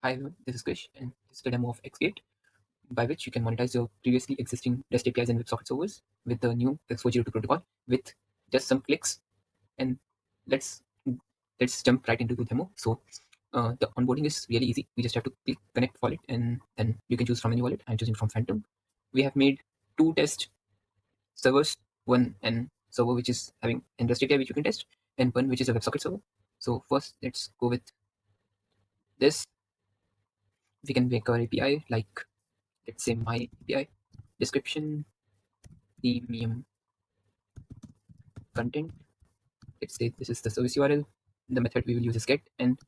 Hi everyone, this is Krish, and this is the demo of xGate, by which you can monetize your previously existing REST APIs and WebSocket servers with the new X402 protocol with just some clicks. And let's let's jump right into the demo. So the onboarding is really easy. We just have to click connect wallet, and then you can choose from any wallet. I'm choosing from Phantom. We have made two test servers, one an server which is having an REST API which you can test, and one which is a WebSocket server. So first, let's go with this. We can make our API like, let's say, my API description, premium content. Let's say this is the service URL. The method we will use is get, and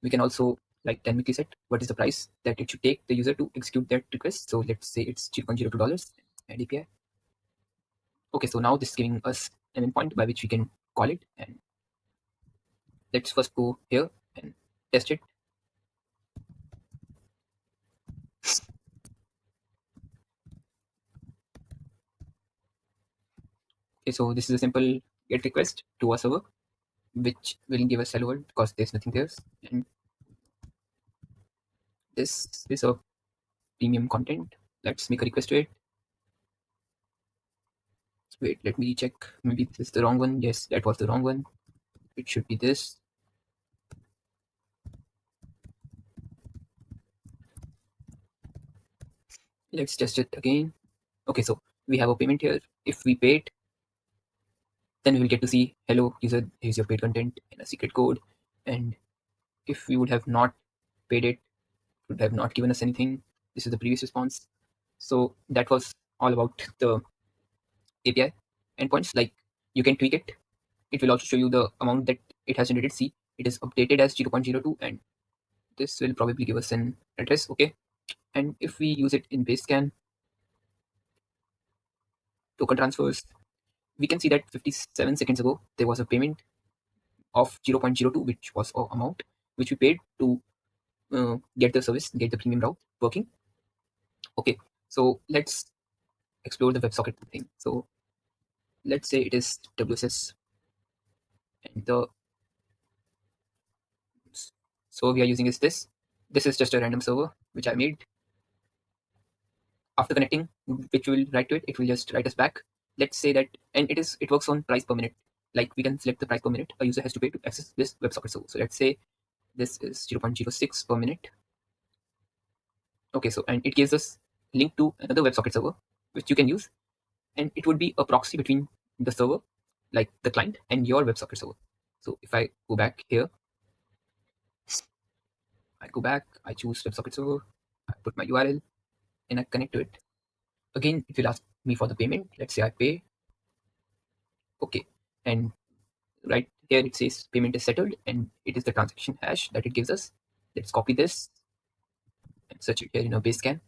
we can also like dynamically set what is the price that it should take the user to execute that request. So let's say it's $0.02 and API. Okay, so now this is giving us an endpoint by which we can call it, and let's first go here and test it. Okay, so this is a simple get request to our server, which will give us hello world because there's nothing there. And this is a premium content. Let's make a request to it. Wait, let me check. Maybe this is the wrong one. Yes, that was the wrong one. It should be this. Let's test it again. Okay, so we have a payment here. If we pay it, then we will get to see, hello user, here's your paid content and a secret code. And if we would have not paid it, would have not given us anything. This is the previous response. So that was all about the API endpoints. Like, you can tweak it. It will also show you the amount that it has generated. See, it is updated as 0.02, and this will probably give us an address. Okay, and if we use it in Basecamp token transfers, we can see that 57 seconds ago there was a payment of 0.02, which was our amount which we paid to get the service, get the premium route working. Okay, so let's explore the WebSocket thing. So let's say it is WSS, and the so we are using is this. This is just a random server which I made. After connecting, which we will write to it, it will just write us back. Let's say that, and it works on price per minute. Like, we can select the price per minute a user has to pay to access this WebSocket server. So let's say this is 0.06 per minute. Okay, so and it gives us link to another WebSocket server which you can use, and it would be a proxy between the server, like the client, and your WebSocket server. So if I go back here, I choose WebSocket server, I put my URL, and I connect to it. Again, it will ask me for the payment. Let's say I pay. Okay, and right here it says payment is settled, and it is the transaction hash that it gives us. Let's copy this and search it here in a base scan.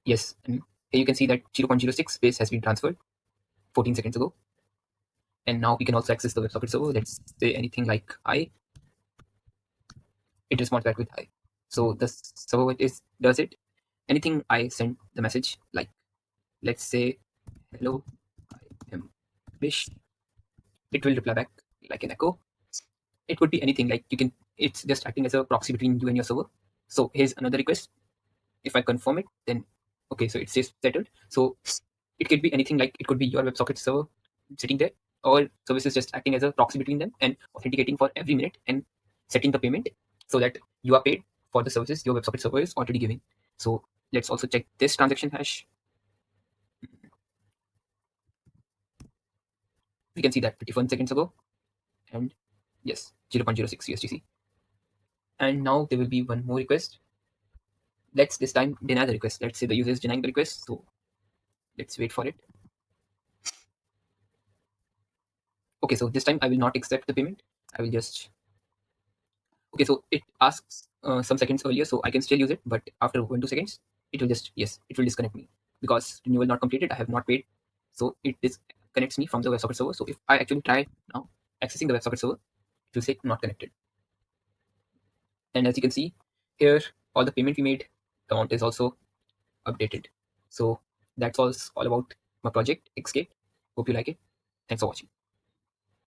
Yes, and here you can see that 0.06 base has been transferred 14 seconds ago. And now we can also access the WebSocket server. Let's say anything like I. It responds back with I. So the server does it. Anything I send the message, like, let's say hello, I am Bish. It will reply back like an echo. It could be anything, like you can. It's just acting as a proxy between you and your server. So here's another request. If I confirm it, then okay, so it says settled. So it could be anything, like it could be your WebSocket server sitting there, or services just acting as a proxy between them and authenticating for every minute and setting the payment so that you are paid for the services your WebSocket server is already giving. So let's also check this transaction hash. We can see that 51 seconds ago, and yes, 0.06 USDC. And now there will be one more request. Let's this time deny the request. Let's say the user is denying the request, so let's wait for it. Okay, so this time I will not accept the payment. I will just, okay, so it asks some seconds earlier, so I can still use it, but after 1 2 seconds, it will just, yes, it will disconnect me because renewal not completed. I have not paid, so it disconnects me from the WebSocket server. So if I actually try now accessing the WebSocket server, it will say not connected. And as you can see here, all the payment we made, the amount is also updated. So that's all about my project xGate. Hope you like it. Thanks for watching.